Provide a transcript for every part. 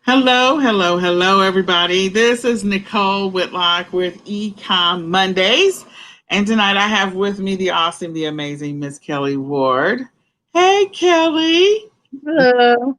Hello, hello, hello, everybody. This is Nicole Whitlock with Ecom Mondays. And tonight I have with me the awesome, the amazing Miss Kelly Ward. Hey, Kelly. Hello.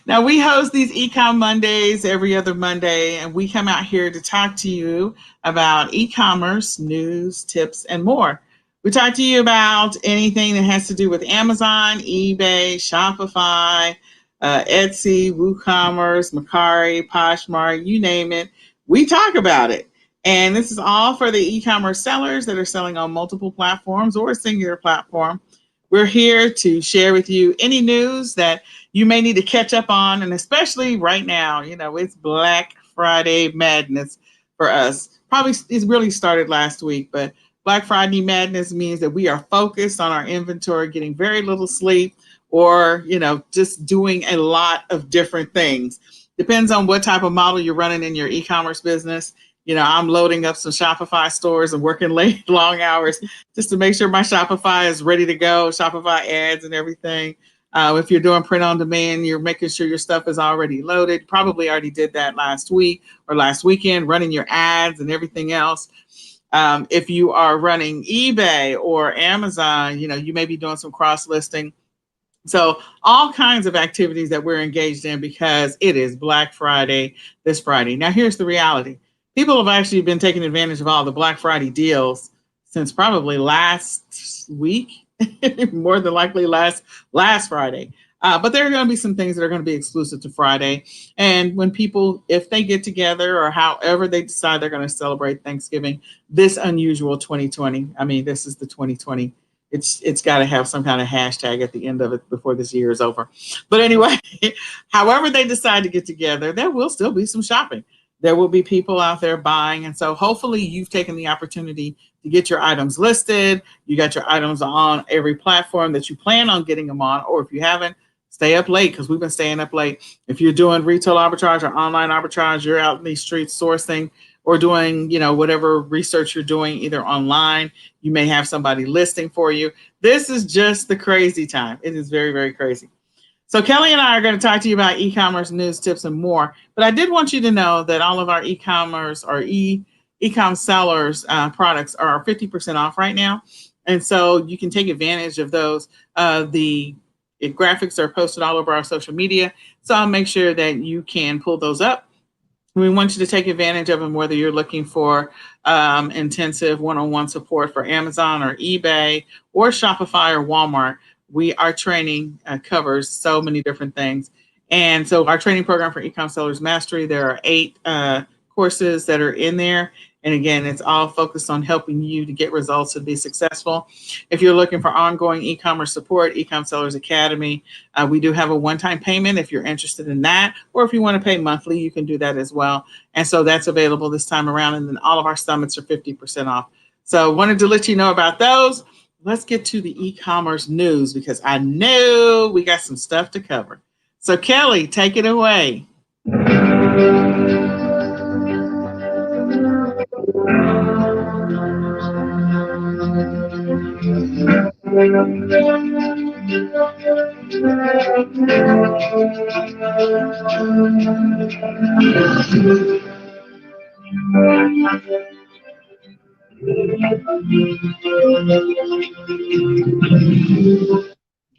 Now, we host these Ecom Mondays every other Monday, and we come out here to talk to you about e commerce, news, tips, and more. We talk to you about anything that has to do with Amazon, eBay, Shopify, Etsy, WooCommerce, Mercari, Poshmark, you name it. We talk about it. And this is all for the e commerce sellers that are selling on multiple platforms or a singular platform. We're here to share with you any news that you may need to catch up on. And especially right now, it's Black Friday madness for us. Probably it's really started last week, but Black Friday madness means that we are focused on our inventory, getting very little sleep, or, just doing a lot of different things. Depends on what type of model you're running in your e commerce business. I'm loading up some Shopify stores and working late, long hours just to make sure my Shopify is ready to go, Shopify ads and everything. If you're doing print on demand, you're making sure your stuff is already loaded. Probably already did that last week or last weekend, running your ads and everything else. If you are running eBay or Amazon, you may be doing some cross listing. So all kinds of activities that we're engaged in because it is Black Friday this Friday. Now, here's the reality. People have actually been taking advantage of all the Black Friday deals since probably last week, more than likely last Friday. But there are going to be some things that are going to be exclusive to Friday. And when people, if they get together or however they decide they're going to celebrate Thanksgiving, this unusual 2020, I mean, this is the 2020, it's got to have some kind of hashtag at the end of it before this year is over. But anyway, however they decide to get together, there will still be some shopping. There will be people out there buying. And so hopefully you've taken the opportunity to get your items listed. You got your items on every platform that you plan on getting them on. Or if you haven't, stay up late because we've been staying up late. If you're doing retail arbitrage or online arbitrage, you're out in these streets sourcing or doing, whatever research you're doing either online. You may have somebody listing for you. This is just the crazy time. It is very, very crazy. So Kelly and I are going to talk to you about e-commerce news, tips, and more. But I did want you to know that all of our e-commerce or e-com sellers products are 50% off right now. And so you can take advantage of those. The graphics are posted all over our social media. So I'll make sure that you can pull those up. We want you to take advantage of them, whether you're looking for intensive one-on-one support for Amazon or eBay or Shopify or Walmart. Our training covers so many different things. And so our training program for Ecom Sellers Mastery, there are 8 courses that are in there. And again, it's all focused on helping you to get results and be successful. If you're looking for ongoing e-commerce support, Ecom Sellers Academy, we do have a one-time payment if you're interested in that, or if you want to pay monthly, you can do that as well. And so that's available this time around. And then all of our summits are 50% off. So wanted to let you know about those. Let's get to the e-commerce news because I know we got some stuff to cover. So Kelly, take it away.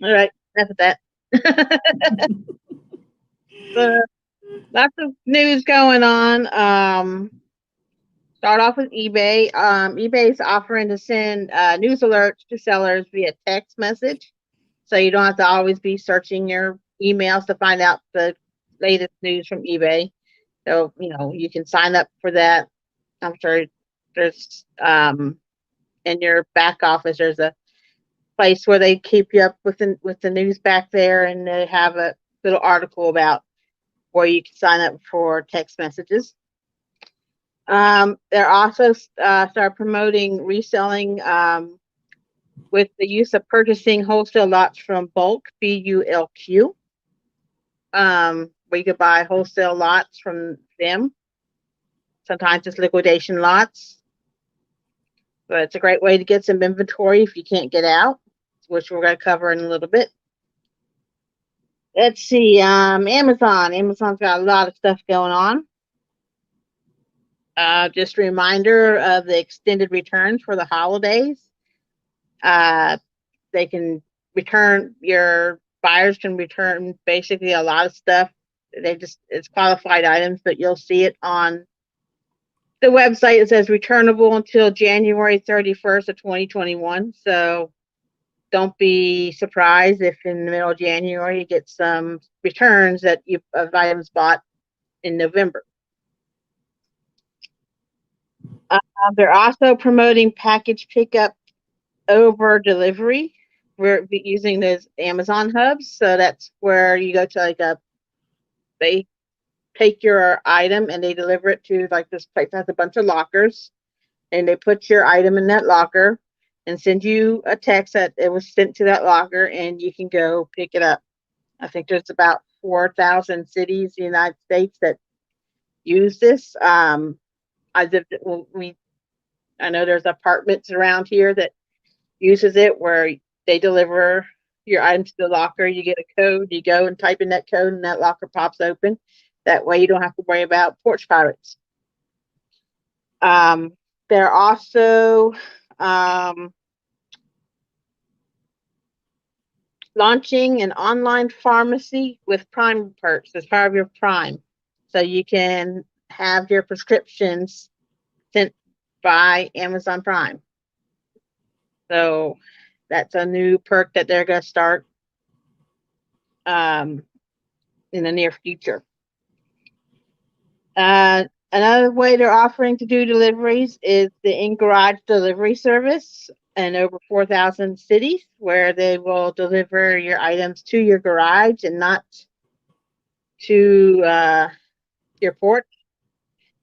All right, enough of that. So, lots of news going on. Start off with eBay. eBay is offering to send news alerts to sellers via text message, so you don't have to always be searching your emails to find out the latest news from eBay. So you can sign up for that. I'm sure there's in your back office there's a place where they keep you up with the news back there, and they have a little article about where you can sign up for text messages. They're also start promoting reselling with the use of purchasing wholesale lots from Bulk, BULQ, where you could buy wholesale lots from them. Sometimes it's liquidation lots, but it's a great way to get some inventory if you can't get out, which we're going to cover in a little bit. Let's see. Amazon. Amazon's got a lot of stuff going on. Just a reminder of the extended returns for the holidays. Uh, they can return, your buyers can return basically a lot of stuff. It's qualified items, but you'll see it on the website. It says returnable until January 31st of 2021. So don't be surprised if in the middle of January you get some returns that you of items bought in November. They're also promoting package pickup over delivery. We're using those Amazon hubs, so that's where you go to they take your item and they deliver it to like this place that has a bunch of lockers, and they put your item in that locker and send you a text that it was sent to that locker, and you can go pick it up. I think there's about 4,000 cities in the United States that use this. I lived, we I know there's apartments around here that uses it where they deliver your item to the locker. You get a code, you go and type in that code, and that locker pops open. That way, you don't have to worry about porch pirates. They're also launching an online pharmacy with Prime perks as part of your Prime. So you can have your prescriptions sent by Amazon Prime. So that's a new perk that they're going to start in the near future. Another way they're offering to do deliveries is the in-garage delivery service in over 4,000 cities, where they will deliver your items to your garage and not to your porch,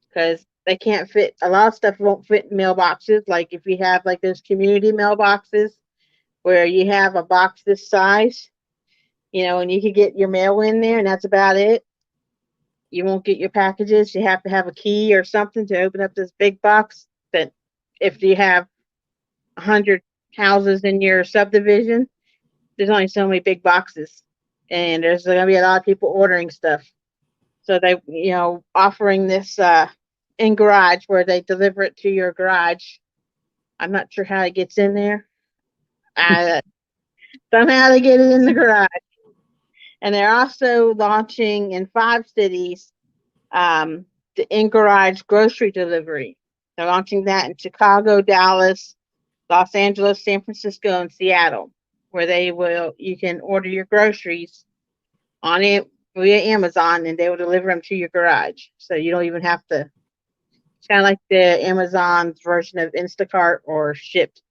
because they can't fit, a lot of stuff won't fit in mailboxes. Like if you have like those community mailboxes where you have a box this size, and you can get your mail in there and that's about it. You won't get your packages. You have to have a key or something to open up this big box. That if you have 100 houses in your subdivision, there's only so many big boxes, and there's going to be a lot of people ordering stuff. So they, offering this in garage where they deliver it to your garage. I'm not sure how it gets in there. Somehow they get it in the garage. And they're also launching in 5 cities the in-garage grocery delivery. They're launching that in Chicago, Dallas, Los Angeles, San Francisco, and Seattle, where you can order your groceries on it via Amazon, and they will deliver them to your garage. So you don't even have to. It's kind of like the Amazon's version of Instacart or Shipt.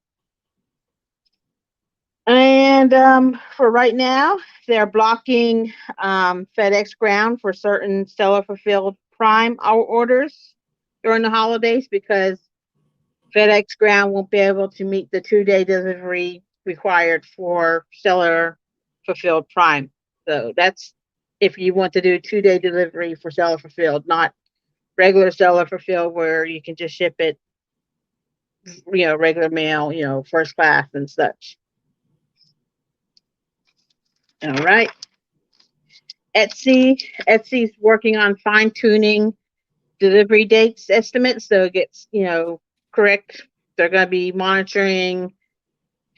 And for right now, they're blocking FedEx Ground for certain seller fulfilled Prime orders during the holidays, because FedEx Ground won't be able to meet the 2-day delivery required for seller fulfilled Prime. So that's if you want to do 2-day delivery for seller fulfilled, not regular seller fulfilled where you can just ship it, regular mail, first class and such. All right. Etsy's working on fine tuning delivery dates estimates, so it gets, correct. They're going to be monitoring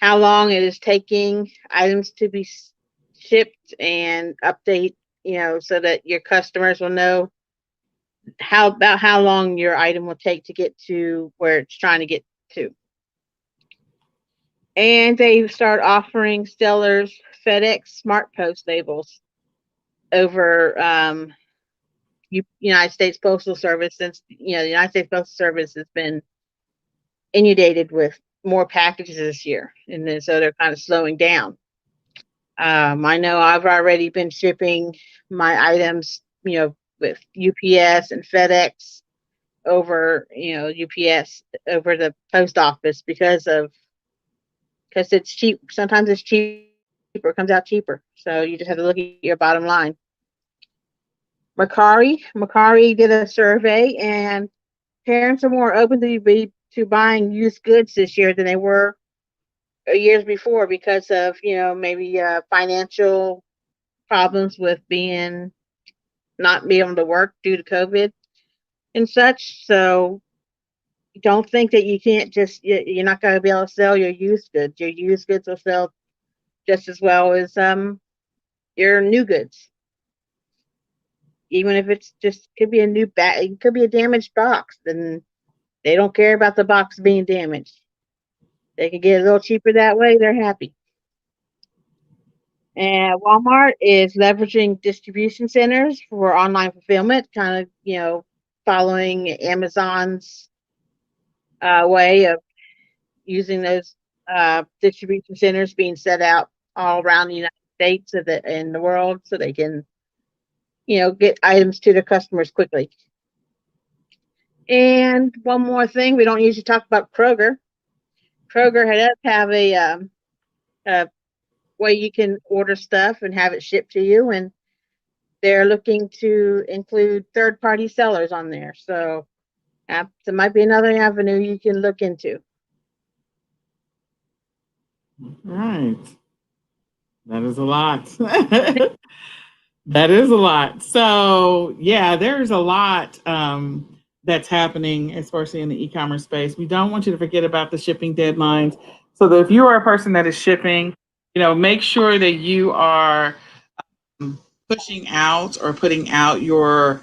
how long it is taking items to be shipped and update, so that your customers will know how long your item will take to get to where it's trying to get to. And they start offering sellers FedEx Smart Post labels over United States Postal Service, since the United States Postal Service has been inundated with more packages this year, and then so they're kind of slowing down. I know I've already been shipping my items, with UPS and FedEx over, UPS over the post office because it's cheap. Sometimes it's cheaper, it comes out cheaper. So you just have to look at your bottom line. Macari did a survey, and parents are more open to buying used goods this year than they were years before, because of maybe financial problems with not being able to work due to COVID and such. So don't think that you can't you're not going to be able to sell your used goods. Your used goods will sell just as well as your new goods. Even if it's just could be a new it could be a damaged box, then they don't care about the box being damaged. They can get a little cheaper that way. They're happy. And Walmart is leveraging distribution centers for online fulfillment, kind of, following Amazon's way of using those distribution centers being set out all around the United States and the world so they can, get items to their customers quickly. And one more thing, we don't usually talk about Kroger. Kroger does have a way you can order stuff and have it shipped to you, and they're looking to include third-party sellers on there. So that might be another avenue you can look into. Right. That is a lot. That is a lot. So yeah, there's a lot that's happening, especially in the e-commerce space. We don't want you to forget about the shipping deadlines. So that if you are a person that is shipping, make sure that you are pushing out or putting out your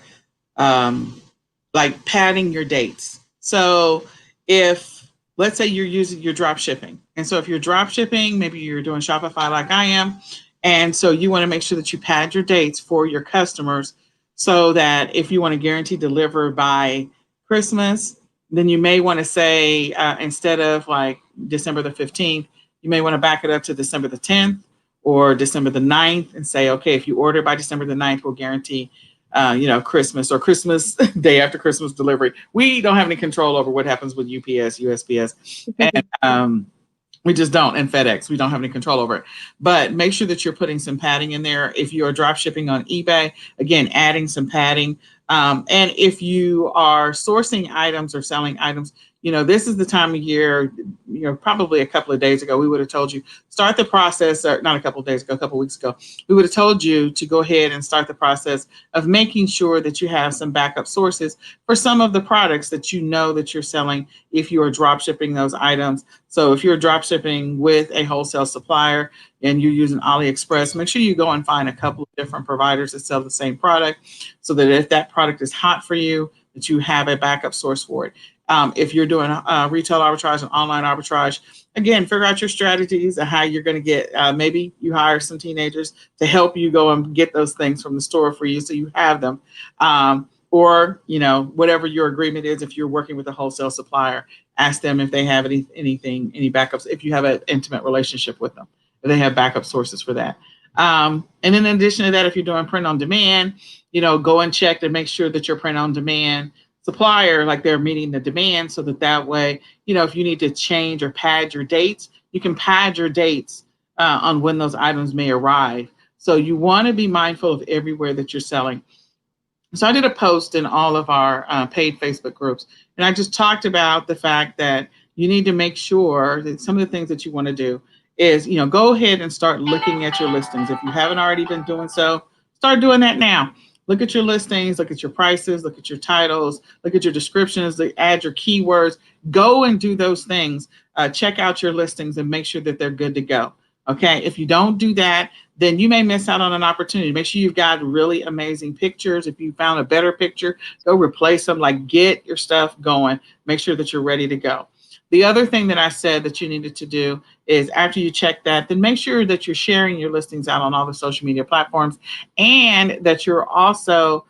like padding your dates. So if let's say you're drop shipping, and so if you're drop shipping, maybe you're doing Shopify like I am, and so you want to make sure that you pad your dates for your customers so that if you want to guarantee deliver by Christmas, then you may want to say instead of like December the 15th, you may want to back it up to December the 10th or December the 9th and say, okay, if you order by December the 9th, we'll guarantee Christmas or Christmas day after Christmas delivery. We don't have any control over what happens with UPS, USPS, and we just don't. And FedEx, we don't have any control over it. But make sure that you're putting some padding in there. If you are drop shipping on eBay, again, adding some padding. And if you are sourcing items or selling items, this is the time of year, probably a couple of days ago, we would have told you, start the process, or not a couple of days ago, a couple of weeks ago, we would have told you to go ahead and start the process of making sure that you have some backup sources for some of the products that that you're selling if you are drop shipping those items. So if you're drop shipping with a wholesale supplier and you're using AliExpress, make sure you go and find a couple of different providers that sell the same product so that if that product is hot for you, that you have a backup source for it. If you're doing retail arbitrage and online arbitrage, again, figure out your strategies and how you're going to get, maybe you hire some teenagers to help you go and get those things from the store for you so you have them. Or, whatever your agreement is, if you're working with a wholesale supplier, ask them if they have any backups, if you have an intimate relationship with them, if they have backup sources for that. And then in addition to that, if you're doing print on demand, go and check to make sure that your print on demand supplier, like they're meeting the demand so that way, if you need to change or pad your dates, you can pad your dates on when those items may arrive. So you want to be mindful of everywhere that you're selling. So I did a post in all of our paid Facebook groups, and I just talked about the fact that you need to make sure that some of the things that you want to do is, go ahead and start looking at your listings. If you haven't already been doing so, start doing that now. Look at your listings, look at your prices, look at your titles, look at your descriptions, add your keywords, go and do those things. Check out your listings and make sure that they're good to go. Okay, if you don't do that, then you may miss out on an opportunity. Make sure you've got really amazing pictures. If you found a better picture, go replace them, get your stuff going. Make sure that you're ready to go. The other thing that I said that you needed to do is after you check that, then make sure that you're sharing your listings out on all the social media platforms and that you're also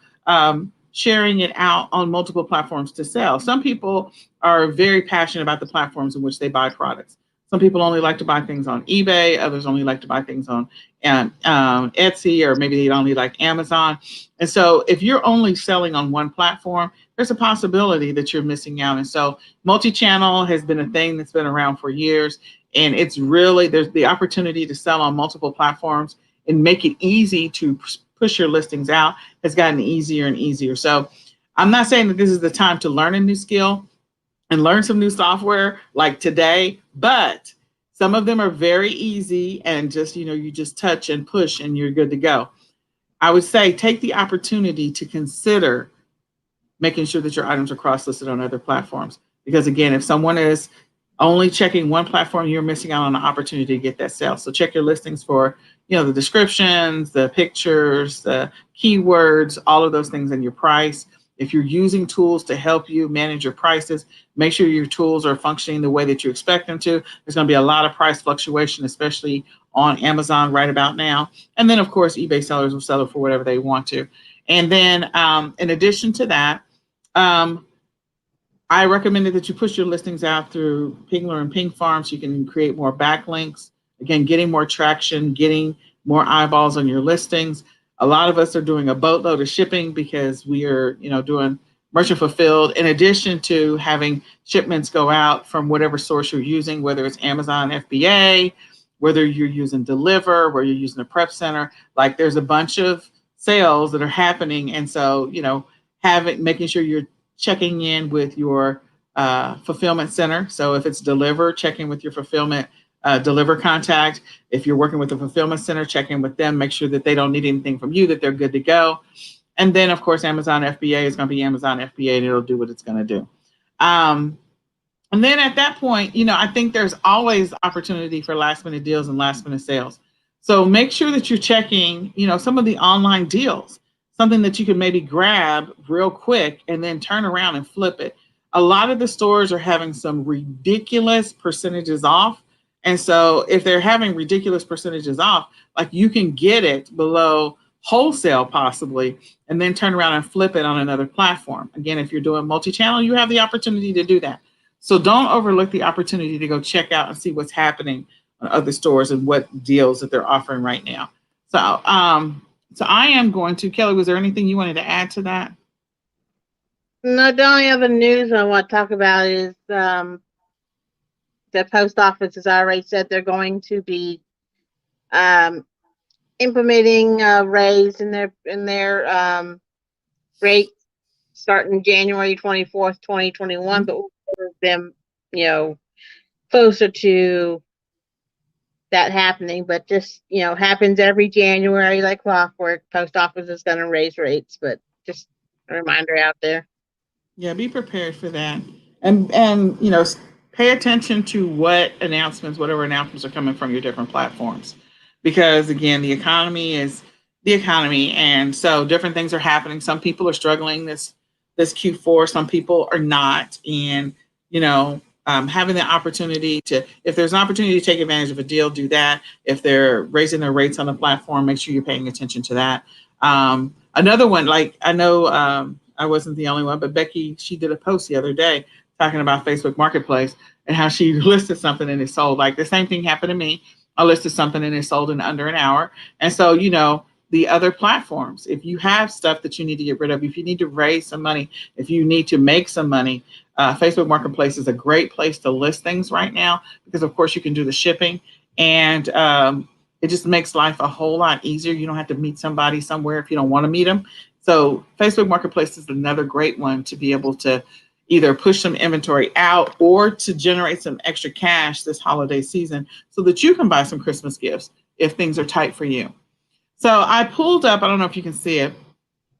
sharing it out on multiple platforms to sell. Some people are very passionate about the platforms in which they buy products. Some people only like to buy things on eBay. Others only like to buy things on Etsy, or maybe they only like Amazon. And so if you're only selling on one platform, there's a possibility that you're missing out. And so multi-channel has been a thing that's been around for years. And it's really, there's the opportunity to sell on multiple platforms and make it easy to push your listings out has gotten easier and easier. So I'm not saying that this is the time to learn a new skill and learn some new software like today, but some of them are very easy and just, you just touch and push and you're good to go. I would say take the opportunity to consider making sure that your items are cross-listed on other platforms. Because again, if someone is only checking one platform, you're missing out on an opportunity to get that sale. So check your listings for, the descriptions, the pictures, the keywords, all of those things, and your price. If you're using tools to help you manage your prices, make sure your tools are functioning the way that you expect them to. There's going to be a lot of price fluctuation, especially on Amazon right about now. And then, of course, eBay sellers will sell it for whatever they want to. And then, in addition to that, um, I recommended that you push your listings out through Pingler and Ping Farm so you can create more backlinks. Again, getting more traction, getting more eyeballs on your listings. A lot of us are doing a boatload of shipping because we are, doing merchant fulfilled, in addition to having shipments go out from whatever source you're using, whether it's Amazon FBA, whether you're using Deliver, whether you're using a prep center. Like there's a bunch of sales that are happening. And so, making sure you're checking in with your fulfillment center. So if it's Deliver, check in with your fulfillment Deliver contact. If you're working with the fulfillment center, check in with them. Make sure that they don't need anything from you, that they're good to go. And then, of course, Amazon FBA is going to be Amazon FBA, and it'll do what it's going to do. And then at that point, I think there's always opportunity for last minute deals and last minute sales. So make sure that you're checking, some of the online deals, something that you can maybe grab real quick and then turn around and flip it. A lot of the stores are having some ridiculous percentages off. And so if they're having ridiculous percentages off, like you can get it below wholesale possibly, and then turn around and flip it on another platform. Again, if you're doing multi-channel, you have the opportunity to do that. So don't overlook the opportunity to go check out and see what's happening on other stores and what deals that they're offering right now. So, I am going to, Kelly, was there anything you wanted to add to that? No, the only other news I want to talk about is the post office has already said they're going to be implementing a raise in their rate starting January 24th, 2021, but we'll give them, closer to that happening. But just, happens every January like clockwork. Post office is going to raise rates, but just a reminder out there. Yeah, be prepared for that. And pay attention to whatever announcements are coming from your different platforms. Because again, the economy is the economy, and so different things are happening. Some people are struggling this Q4, some people are not. And having the opportunity to, if there's an opportunity to take advantage of a deal, do that. If they're raising their rates on the platform, make sure you're paying attention to that. Another one, like I know I wasn't the only one, but Becky, she did a post the other day talking about Facebook Marketplace and how she listed something and it sold. Like the same thing happened to me. I listed something and it sold in under an hour. And so, the other platforms, if you have stuff that you need to get rid of, if you need to raise some money, if you need to make some money, Facebook Marketplace is a great place to list things right now because, of course, you can do the shipping and it just makes life a whole lot easier. You don't have to meet somebody somewhere if you don't want to meet them. So Facebook Marketplace is another great one to be able to either push some inventory out or to generate some extra cash this holiday season so that you can buy some Christmas gifts if things are tight for you. So I pulled up, I don't know if you can see it,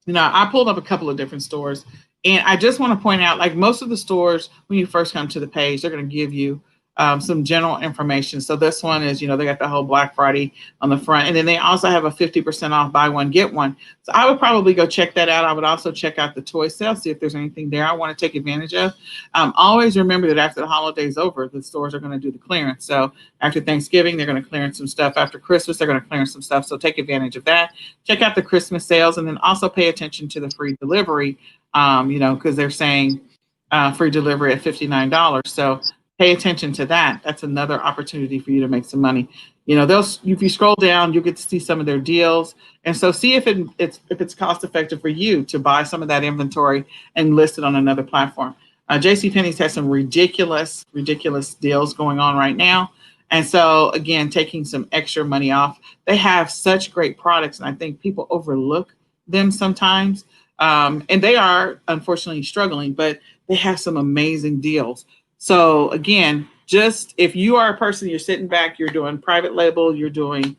I pulled up a couple of different stores. And I just want to point out, like most of the stores, when you first come to the page, they're going to give you some general information. So this one is, they got the whole Black Friday on the front. And then they also have a 50% off, buy one, get one. So I would probably go check that out. I would also check out the toy sale, see if there's anything there I want to take advantage of. Always remember that after the holiday's over, the stores are going to do the clearance. So after Thanksgiving, they're going to clearance some stuff. After Christmas, they're going to clearance some stuff. So take advantage of that. Check out the Christmas sales and then also pay attention to the free delivery, because they're saying free delivery at $59. So pay attention to that. That's another opportunity for you to make some money. If you scroll down, you'll get to see some of their deals. And so see if it's cost effective for you to buy some of that inventory and list it on another platform. JCPenney's has some ridiculous deals going on right now. And so again, taking some extra money off. They have such great products, and I think people overlook them sometimes. And they are unfortunately struggling, but they have some amazing deals. So again, just if you are a person, you're sitting back, you're doing private label, you're doing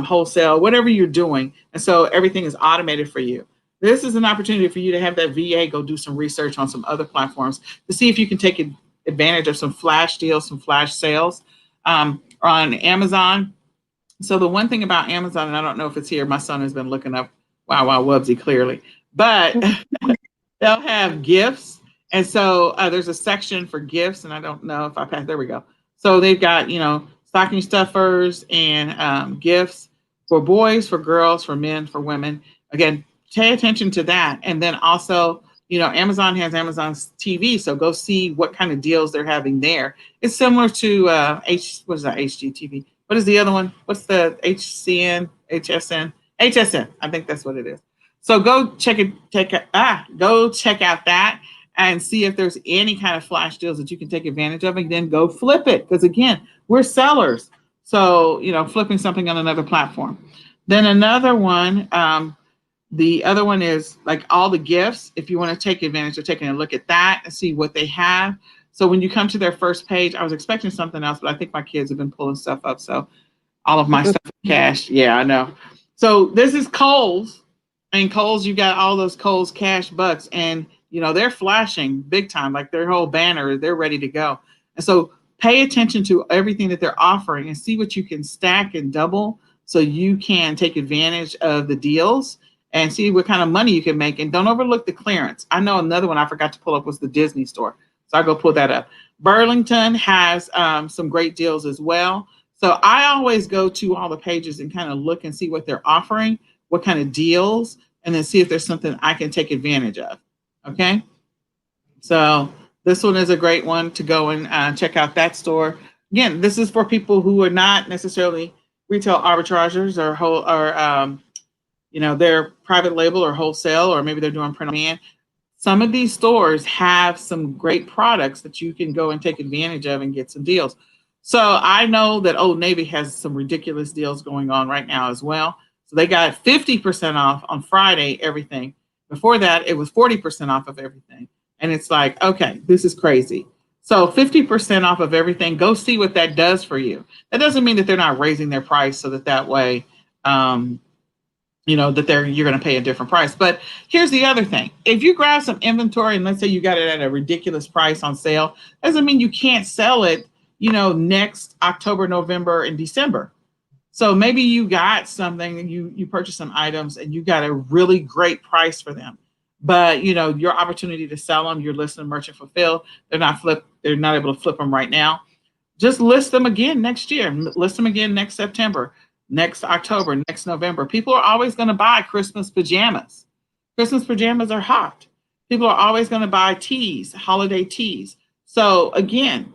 wholesale, whatever you're doing. And so everything is automated for you. This is an opportunity for you to have that VA go do some research on some other platforms to see if you can take advantage of some flash deals, some flash sales on Amazon. So the one thing about Amazon, and I don't know if it's here, my son has been looking up Wow Wow Wubsy clearly, but they'll have gifts. And so there's a section for gifts, and I don't know if I passed. There we go. So they've got, stocking stuffers and gifts for boys, for girls, for men, for women. Again, pay attention to that. And then also, Amazon has Amazon's TV, so go see what kind of deals they're having there. It's similar to what is that, HGTV? What is the other one? What's the HCN, HSN? HSN. I think that's what it is. So go check out that and see if there's any kind of flash deals that you can take advantage of, and then go flip it. Because again, we're sellers. So, flipping something on another platform. Then another one, the other one is like all the gifts. If you want to take advantage of taking a look at that and see what they have. So when you come to their first page, I was expecting something else, but I think my kids have been pulling stuff up. So all of my stuff is cash. Yeah, I know. So this is Kohl's. And Kohl's, you got all those Kohl's cash bucks, and they're flashing big time, like their whole banner, they're ready to go. And so pay attention to everything that they're offering and see what you can stack and double so you can take advantage of the deals and see what kind of money you can make. And don't overlook the clearance. I know another one I forgot to pull up was the Disney store. So I'll go pull that up. Burlington has some great deals as well. So I always go to all the pages and kind of look and see what they're offering, what kind of deals, and then see if there's something I can take advantage of. Okay. So this one is a great one to go and check out that store. Again, this is for people who are not necessarily retail arbitragers or they're private label or wholesale, or maybe they're doing print on demand. Some of these stores have some great products that you can go and take advantage of and get some deals. So I know that Old Navy has some ridiculous deals going on right now as well. So they got 50% off on Friday, everything. Before that, it was 40% off of everything. And it's like, okay, this is crazy. So 50% off of everything, go see what that does for you. That doesn't mean that they're not raising their price so that way, you're going to pay a different price. But here's the other thing. If you grab some inventory and let's say you got it at a ridiculous price on sale, doesn't mean you can't sell it, next October, November, and December. So maybe you got something, you purchased some items and you got a really great price for them. But your opportunity to sell them, you're listing merchant fulfilled. They're not able to flip them right now. Just list them again next year. List them again next September, next October, next November. People are always going to buy Christmas pajamas. Christmas pajamas are hot. People are always going to buy tees, holiday tees. So again,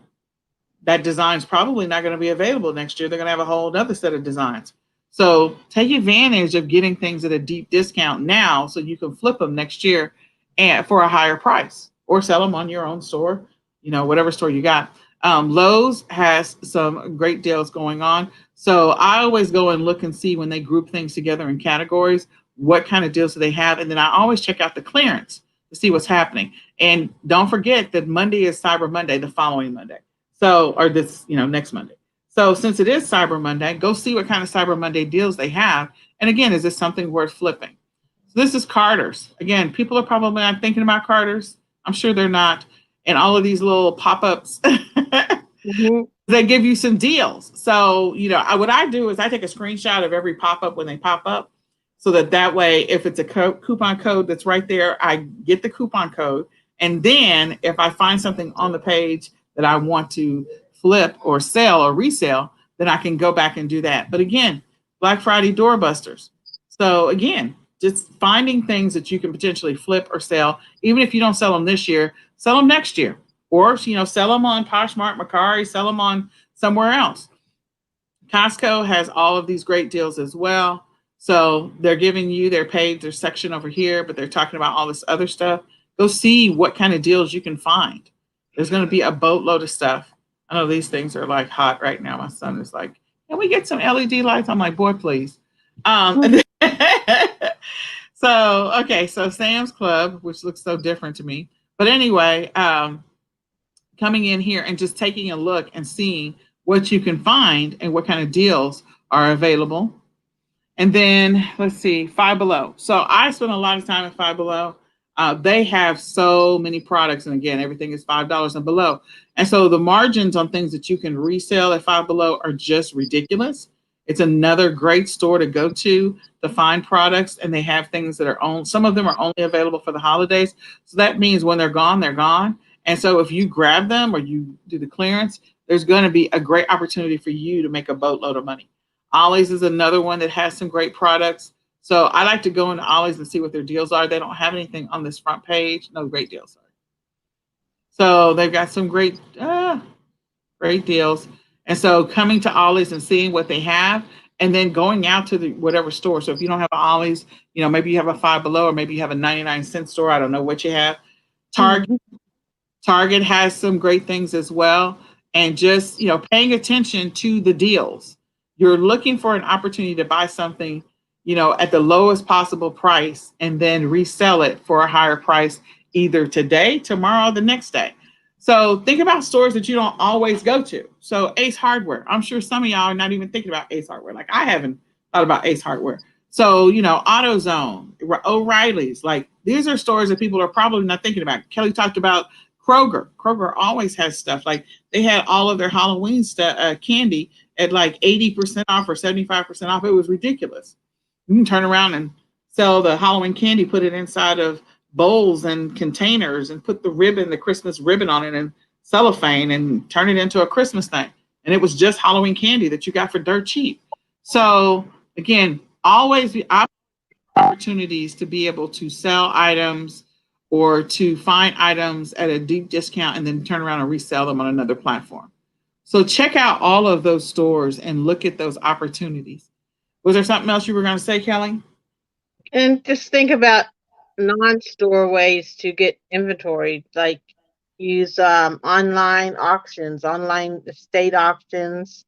that design is probably not going to be available next year. They're going to have a whole other set of designs. So take advantage of getting things at a deep discount now so you can flip them next year and for a higher price, or sell them on your own store, whatever store you got. Lowe's has some great deals going on. So I always go and look and see when they group things together in categories, what kind of deals do they have? And then I always check out the clearance to see what's happening. And don't forget that Monday is Cyber Monday, the following Monday. So, or this, next Monday. So since it is Cyber Monday, go see what kind of Cyber Monday deals they have. And again, is this something worth flipping? So this is Carter's. Again, people are probably not thinking about Carter's. I'm sure they're not. And all of these little pop-ups, they give you some deals. So, what I do is I take a screenshot of every pop-up when they pop up, so that way, if it's a coupon code that's right there, I get the coupon code. And then if I find something on the page that I want to flip or sell or resell, then I can go back and do that. But again, Black Friday doorbusters. So again, just finding things that you can potentially flip or sell, even if you don't sell them this year, sell them next year, or sell them on Poshmark, Mercari, sell them on somewhere else. Costco has all of these great deals as well. So they're giving you their page, their section over here, but they're talking about all this other stuff. Go see what kind of deals you can find. There's going to be a boatload of stuff. I know these things are like hot right now. My son is like, can we get some LED lights? I'm like, boy, please. So Sam's Club, which looks so different to me. But anyway, coming in here and just taking a look and seeing what you can find and what kind of deals are available. And then let's see, Five Below. So I spend a lot of time at Five Below. They have so many products, and again, everything is $5 and below. And so the margins on things that you can resell at Five Below are just ridiculous. It's another great store to go to find products, and they have things that are on. Some of them are only available for the holidays, so that means when they're gone, they're gone. And so if you grab them or you do the clearance, there's going to be a great opportunity for you to make a boatload of money. Ollie's is another one that has some great products. So I like to go into Ollie's and see what their deals are. They don't have anything on this front page. No great deals. So they've got some great deals. And so coming to Ollie's and seeing what they have, and then going out to the whatever store. So if you don't have an Ollie's, maybe you have a Five Below, or maybe you have a 99-cent store. I don't know what you have. Target has some great things as well. And just, paying attention to the deals. You're looking for an opportunity to buy something, at the lowest possible price and then resell it for a higher price either today, tomorrow, or the next day. So think about stores that you don't always go to. So Ace Hardware. I'm sure some of y'all are not even thinking about Ace Hardware. Like I haven't thought about Ace Hardware. So, AutoZone, O'Reilly's, like these are stores that people are probably not thinking about. Kelly talked about Kroger. Kroger always has stuff. Like they had all of their Halloween candy at like 80% off or 75% off. It was ridiculous. You can turn around and sell the Halloween candy, put it inside of bowls and containers and put the Christmas ribbon on it and cellophane and turn it into a Christmas thing. And it was just Halloween candy that you got for dirt cheap. So again, always be opportunities to be able to sell items or to find items at a deep discount and then turn around and resell them on another platform. So check out all of those stores and look at those opportunities. Was there something else you were going to say, Kelly? And just think about non-store ways to get inventory, like use online auctions, online estate auctions.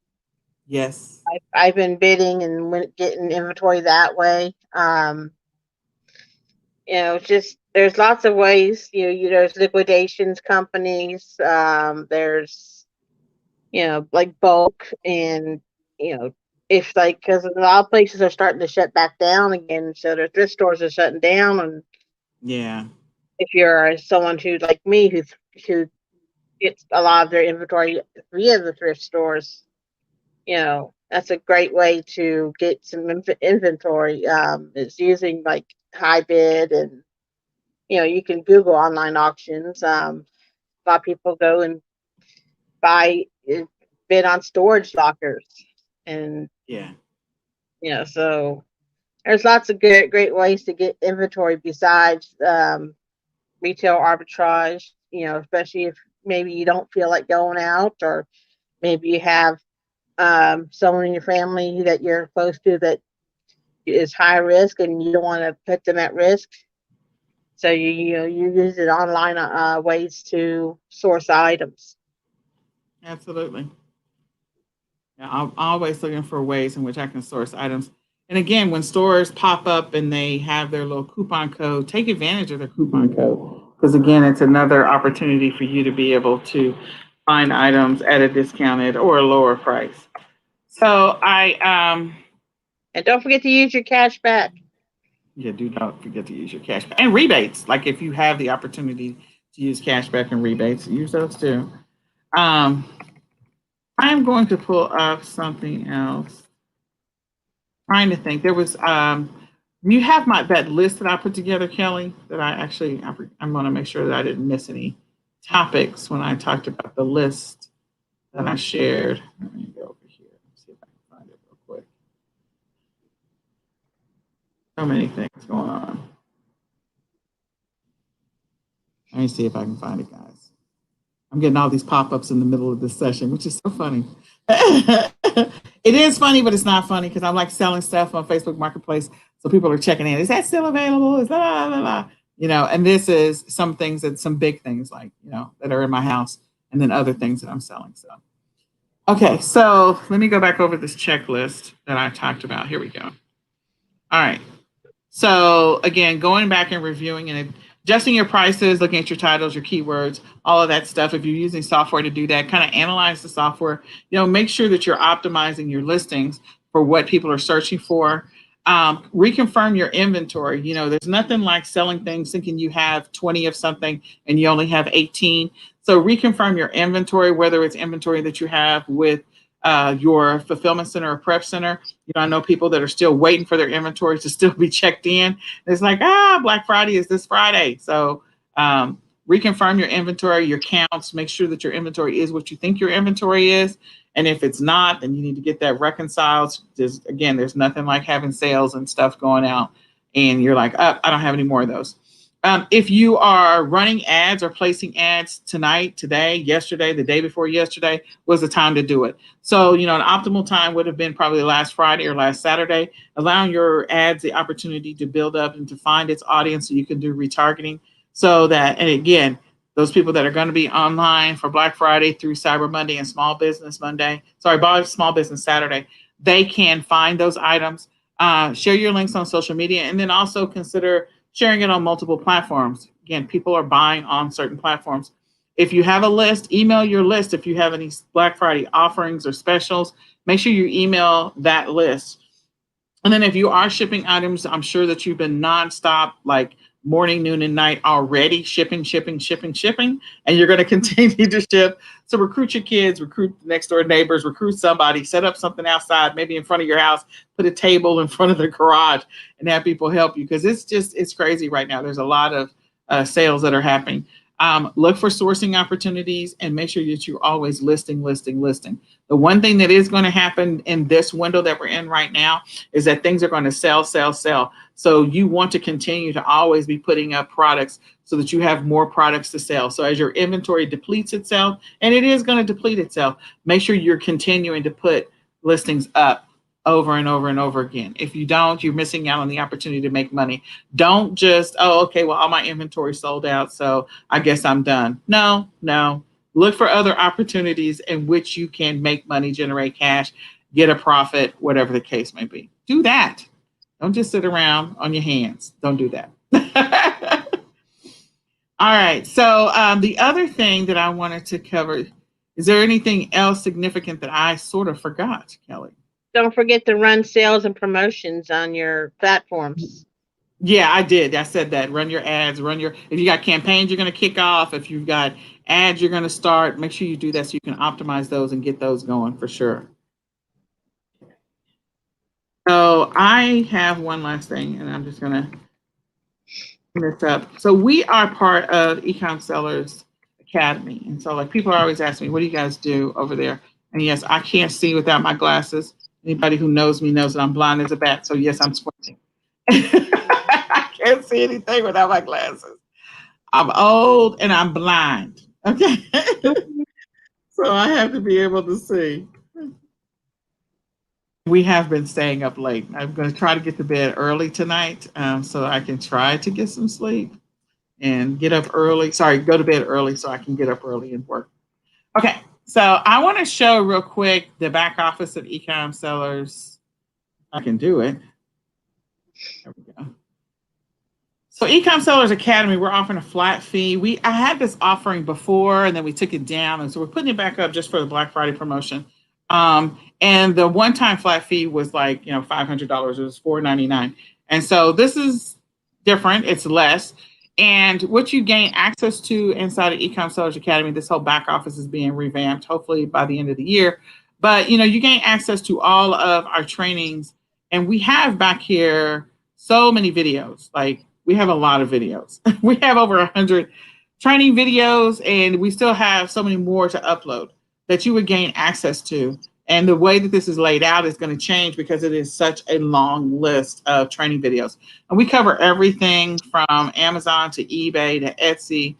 Yes. I've been bidding and getting inventory that way. Just there's lots of ways. There's liquidations companies. There's like bulk, and if because a lot of places are starting to shut back down again, so their thrift stores are shutting down. And yeah, if you're someone who like me who gets a lot of their inventory via the thrift stores, that's a great way to get some inventory. It's using like high bid, and you can Google online auctions. A lot of people go and buy bid on storage lockers, and so there's lots of great ways to get inventory besides retail arbitrage. Especially if maybe you don't feel like going out, or maybe you have someone in your family that you're close to that is high risk and you don't want to put them at risk. So you use it online ways to source items. Absolutely. Yeah, I'm always looking for ways in which I can source items. And again, when stores pop up and they have their little coupon code, take advantage of their coupon code. Because again, it's another opportunity for you to be able to find items at a discounted or a lower price. So and don't forget to use your cash back. Yeah, do not forget to use your cash back and rebates. Like if you have the opportunity to use cash back and rebates, use those too. I'm going to pull up something else. Trying to think. There was you have that list that I put together, Kelly, that I'm going to make sure that I didn't miss any topics when I talked about the list that I shared. Let me go over here. See if I can find it real quick. So many things going on. Let me see if I can find it, guys. I'm getting all these pop-ups in the middle of this session, which is so funny. It is funny, but it's not funny because I'm like selling stuff on Facebook Marketplace. So people are checking in. Is that still available? Is that and this is some things some big things like, that are in my house, and then other things that I'm selling. So, okay. So let me go back over this checklist that I talked about. Here we go. All right. So again, going back and reviewing and adjusting your prices, looking at your titles, your keywords, all of that stuff. If you're using software to do that, kind of analyze the software, make sure that you're optimizing your listings for what people are searching for. Reconfirm your inventory. You know, there's nothing like selling things thinking you have 20 of something and you only have 18. So reconfirm your inventory, whether it's inventory that you have with your fulfillment center or prep center. You know, I know people that are still waiting for their inventory to still be checked in. It's like, Black Friday is this Friday. So reconfirm your inventory, your counts, make sure that your inventory is what you think your inventory is. And if it's not, then you need to get that reconciled. There's nothing like having sales and stuff going out and you're like, I don't have any more of those. If you are running ads or placing ads tonight, today, yesterday, the day before yesterday was the time to do it. So, you know, an optimal time would have been probably last Friday or last Saturday, allowing your ads the opportunity to build up and to find its audience so you can do retargeting. So that, and again, those people that are going to be online for Black Friday through Cyber Monday and Small Business Saturday, they can find those items. Share your links on social media, and then also consider sharing it on multiple platforms. Again, people are buying on certain platforms. If you have a list, email your list. If you have any Black Friday offerings or specials, make sure you email that list. And then if you are shipping items, I'm sure that you've been nonstop, like morning, noon, and night already shipping, and you're going to continue to ship. So recruit your kids, recruit next door neighbors, recruit somebody, set up something outside, maybe in front of your house, put a table in front of the garage and have people help you, because it's crazy right now. There's a lot of sales that are happening. Look for sourcing opportunities and make sure that you're always listing. The one thing that is going to happen in this window that we're in right now is that things are going to sell. So you want to continue to always be putting up products so that you have more products to sell. So as your inventory depletes itself, and it is going to deplete itself, make sure you're continuing to put listings up over and over again. If you don't, you're missing out on the opportunity to make money. Don't just, okay, well, all my inventory sold out, so I guess I'm done. No. Look for other opportunities in which you can make money, generate cash, get a profit, whatever the case may be. Do that. Don't just sit around on your hands. Don't do that. All right. So the other thing that I wanted to cover, is there anything else significant that I sort of forgot, Kelly? Don't forget to run sales and promotions on your platforms. Yeah, I did. I said that. Run your ads, if you got campaigns you're going to kick off, if you've got ads you're going to start, make sure you do that so you can optimize those and get those going for sure. So I have one last thing, and I'm just going to this up. So we are part of Ecom Sellers Academy. And so like people are always asking me, what do you guys do over there? And yes, I can't see without my glasses. Anybody who knows me knows that I'm blind as a bat. So yes, I'm squinting. I can't see anything without my glasses. I'm old and I'm blind. Okay. So I have to be able to see. We have been staying up late. I'm going to try to get to bed early tonight so I can try to get some sleep and get up early. Sorry, go to bed early so I can get up early and work. Okay. So I want to show real quick the back office of Ecom Sellers. I can do it. There we go. So Ecom Sellers Academy, we're offering a flat fee. I had this offering before and then we took it down. And so we're putting it back up just for the Black Friday promotion. And the one-time flat fee was like, $500. It was $499. And so this is different. It's less. And what you gain access to inside of Ecom Sellers Academy, this whole back office is being revamped, hopefully by the end of the year. But, you gain access to all of our trainings. And we have back here so many videos. Like, we have a lot of videos. We have over 100 training videos, and we still have so many more to upload that you would gain access to. And the way that this is laid out is going to change because it is such a long list of training videos. And we cover everything from Amazon to eBay to Etsy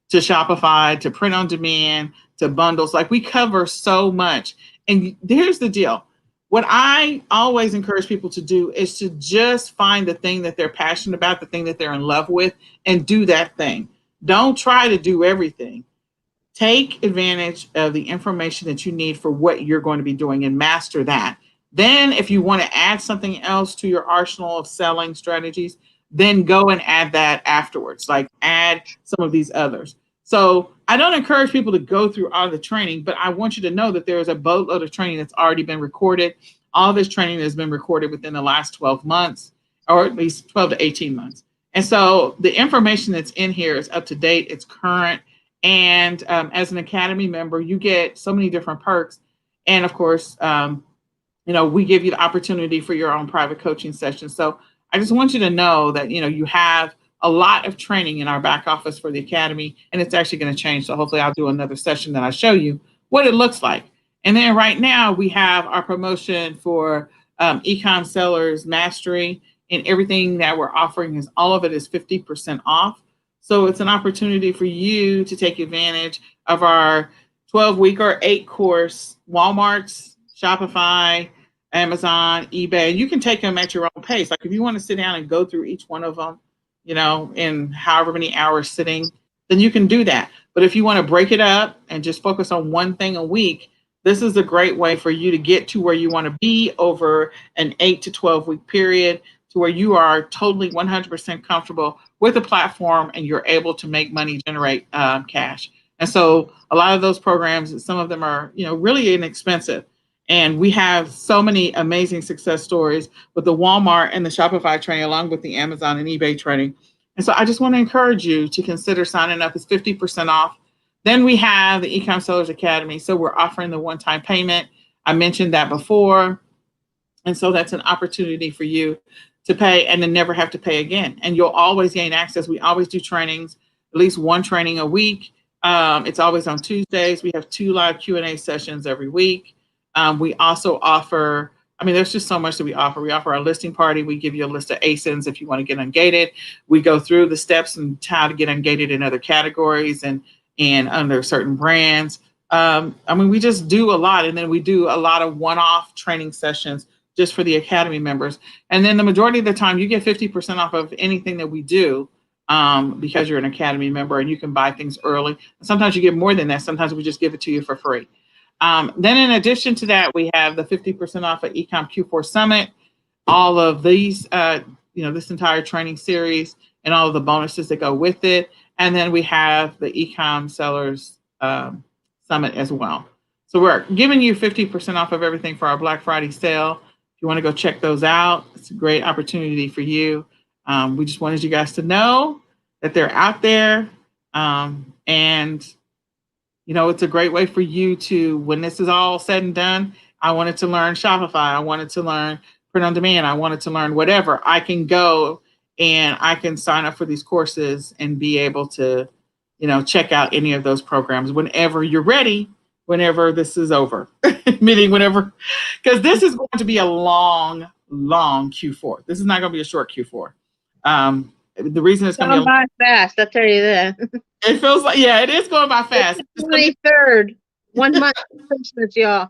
to Shopify to print on demand to bundles. Like, we cover so much. And here's the deal. What I always encourage people to do is to just find the thing that they're passionate about, the thing that they're in love with, and do that thing. Don't try to do everything. Take advantage of the information that you need for what you're going to be doing and master that. Then if you want to add something else to your arsenal of selling strategies, then go and add that afterwards, like add some of these others. So I don't encourage people to go through all the training, but I want you to know that there is a boatload of training that's already been recorded. All this training has been recorded within the last 12 months, or at least 12 to 18 months. And so the information that's in here is up to date, it's current. And as an Academy member, you get so many different perks. And of course, we give you the opportunity for your own private coaching session. So I just want you to know that, you have a lot of training in our back office for the Academy, and it's actually going to change. So hopefully I'll do another session that I show you what it looks like. And then right now we have our promotion for Ecom Sellers Mastery, and everything that we're offering is all of it is 50% off. So it's an opportunity for you to take advantage of our 12-week or 8-course Walmart's, Shopify, Amazon, eBay. You can take them at your own pace. Like if you want to sit down and go through each one of them, in however many hours sitting, then you can do that. But if you want to break it up and just focus on one thing a week, this is a great way for you to get to where you want to be over an 8 to 12 week period, to where you are totally 100% comfortable with the platform and you're able to make money, generate cash. And so a lot of those programs, some of them are, really inexpensive. And we have so many amazing success stories with the Walmart and the Shopify training, along with the Amazon and eBay training. And so I just want to encourage you to consider signing up. It's 50% off. Then we have the Ecom Sellers Academy. So we're offering the one-time payment. I mentioned that before. And so that's an opportunity for you to pay and then never have to pay again. And you'll always gain access. We always do trainings, at least one training a week. It's always on Tuesdays. We have 2 live Q&A sessions every week. We also offer, there's just so much that we offer. We offer our listing party. We give you a list of ASINs if you want to get ungated. We go through the steps and how to get ungated in other categories and under certain brands. We just do a lot. And then we do a lot of one-off training sessions just for the Academy members. And then the majority of the time you get 50% off of anything that we do because you're an Academy member and you can buy things early. Sometimes you get more than that. Sometimes we just give it to you for free. Then in addition to that, we have the 50% off at Ecom Q4 Summit, all of these, this entire training series and all of the bonuses that go with it. And then we have the Ecom Sellers Summit as well. So we're giving you 50% off of everything for our Black Friday sale. If you want to go check those out, it's a great opportunity for you. We just wanted you guys to know that they're out there. It's a great way for you to, when this is all said and done, I wanted to learn Shopify. I wanted to learn print on demand. I wanted to learn whatever. I can go and I can sign up for these courses and be able to, check out any of those programs whenever you're ready, whenever this is over, meaning whenever, because this is going to be a long Q4. This is not going to be a short Q4. The reason it's going to be by fast, I'll tell you that. It feels like, it is going by fast. 23rd, 1 month to Christmas, y'all.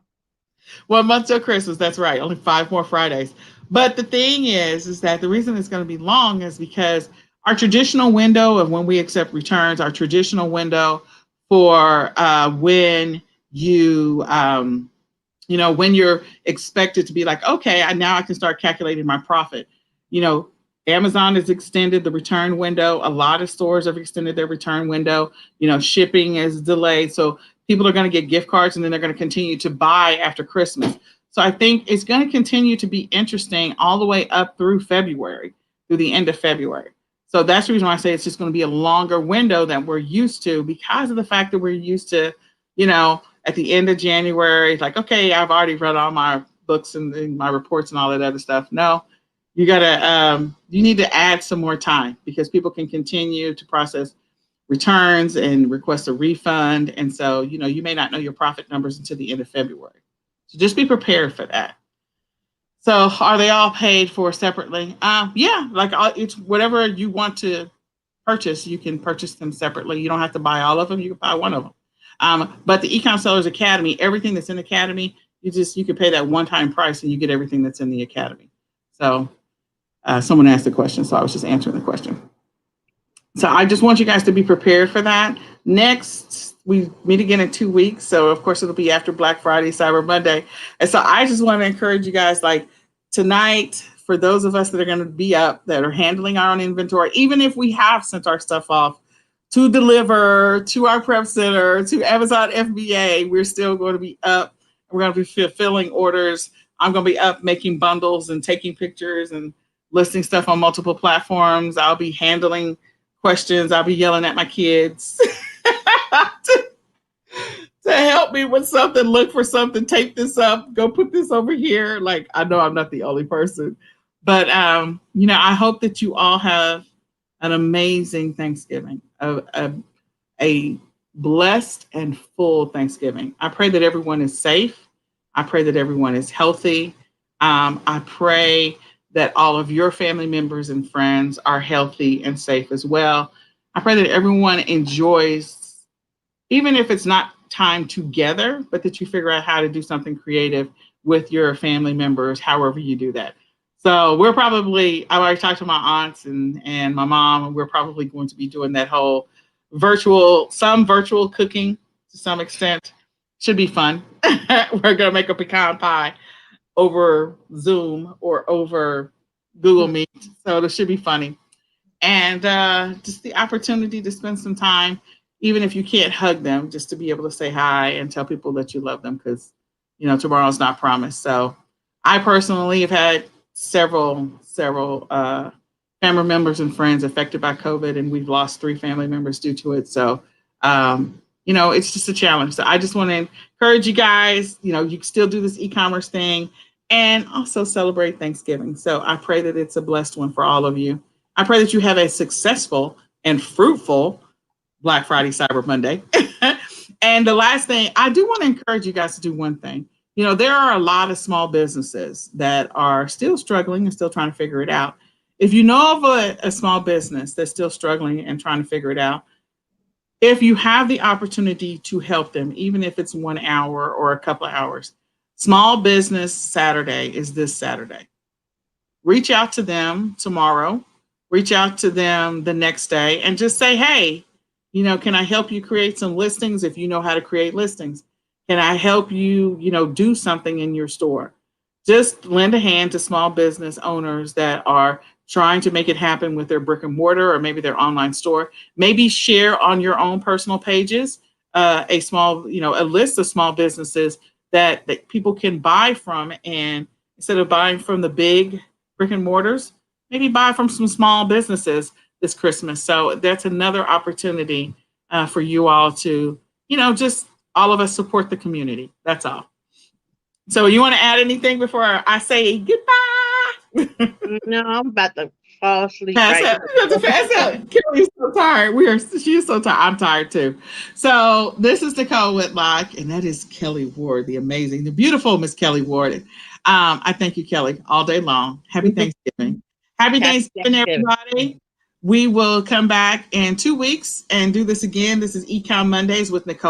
1 month till Christmas. That's right. Only 5 more Fridays. But the thing is that the reason it's going to be long is because our traditional window of when we accept returns, our traditional window for when you, when you're expected to be like, okay, now I can start calculating my profit. Amazon has extended the return window. A lot of stores have extended their return window. Shipping is delayed. So people are going to get gift cards and then they're going to continue to buy after Christmas. So I think it's going to continue to be interesting all the way up through February, through the end of February. So that's the reason why I say it's just going to be a longer window than we're used to, because of the fact that we're used to, at the end of January, like, okay, I've already read all my books and my reports and all that other stuff. No. You need to add some more time, because people can continue to process returns and request a refund. And so, you may not know your profit numbers until the end of February. So just be prepared for that. So are they all paid for separately? It's whatever you want to purchase, you can purchase them separately. You don't have to buy all of them. You can buy one of them. But the Ecom Sellers Academy, everything that's in the Academy, you can pay that one-time price and you get everything that's in the Academy. So someone asked the question, so I was just answering the question. So I just want you guys to be prepared for that. Next, we meet again in 2 weeks. So of course it'll be after Black Friday, Cyber Monday. And so I just want to encourage you guys, like tonight, for those of us that are going to be up, that are handling our own inventory, even if we have sent our stuff off to deliver to our prep center, to Amazon FBA, we're still going to be up. We're going to be fulfilling orders I'm going to be up making bundles and taking pictures and listing stuff on multiple platforms. I'll be handling questions. I'll be yelling at my kids to help me with something, look for something, tape this up, go put this over here. Like, I know I'm not the only person, but I hope that you all have an amazing Thanksgiving, a blessed and full Thanksgiving. I pray that everyone is safe. I pray that everyone is healthy. I pray that all of your family members and friends are healthy and safe as well. I pray that everyone enjoys, even if it's not time together, but that you figure out how to do something creative with your family members, however you do that. So I've already talked to my aunts and my mom, and we're probably going to be doing that whole some virtual cooking to some extent. Should be fun. We're going to make a pecan pie over Zoom or over Google Meet. So it should be funny. And just the opportunity to spend some time, even if you can't hug them, just to be able to say hi and tell people that you love them, because tomorrow's not promised. So I personally have had several family members and friends affected by COVID, and we've lost 3 family members due to it. So it's just a challenge. So I just want to encourage you guys, you can still do this e-commerce thing and also celebrate Thanksgiving. So I pray that it's a blessed one for all of you. I pray that you have a successful and fruitful Black Friday, Cyber Monday. And the last thing, I do want to encourage you guys to do one thing. There are a lot of small businesses that are still struggling and still trying to figure it out. If you know of a small business that's still struggling and trying to figure it out, if you have the opportunity to help them, even if it's 1 hour or a couple of hours, Small Business Saturday is this Saturday. Reach out to them tomorrow. Reach out to them the next day and just say, hey, can I help you create some listings if you know how to create listings? Can I help you, do something in your store? Just lend a hand to small business owners that are trying to make it happen with their brick and mortar or maybe their online store. Maybe share on your own personal pages a list of small businesses that people can buy from. And instead of buying from the big brick and mortars, maybe buy from some small businesses this Christmas. So that's another opportunity for you all to, just all of us support the community. That's all. So you want to add anything before I say goodbye? No, I'm about to fall asleep Pass right out. You have to pass out. Kelly's so tired. She's so tired. I'm tired too. So this is Nicole Whitlock, and that is Kelly Ward, the amazing, the beautiful Miss Kelly Ward. I thank you, Kelly, all day long. Happy Thanksgiving. Happy Thanksgiving, everybody. We will come back in 2 weeks and do this again. This is Ecom Mondays with Nicole.